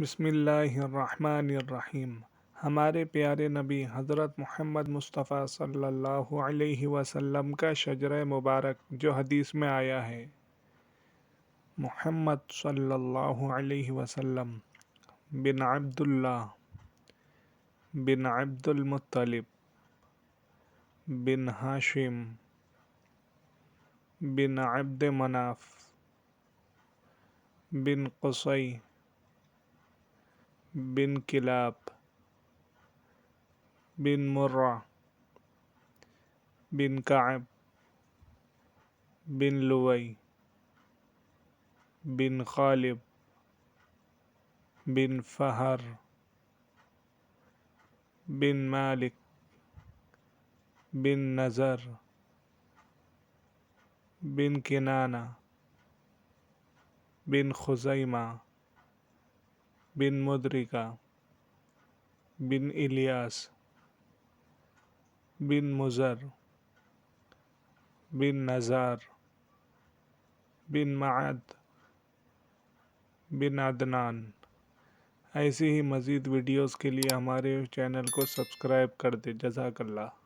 بسم اللہ الرحمن الرحیم۔ ہمارے پیارے نبی حضرت محمد مصطفیٰ صلی اللہ علیہ وسلم کا شجرہ مبارک جو حدیث میں آیا ہے، محمد صلی اللہ علیہ وسلم بن عبداللہ بن عبد المطلب بن ہاشم بن عبد مناف بن قصی بن کلاب بن مرہ بن کعب بن لوئی بن غالب بن فہر بن مالک بن نظر بن کنانہ بن خزیمہ بن مدرکہ بن الیاس بن مزر بن نزار بن معد بن عدنان۔ ایسی ہی مزید ویڈیوز کے لیے ہمارے چینل کو سبسکرائب کر دیں۔ جزاک اللہ۔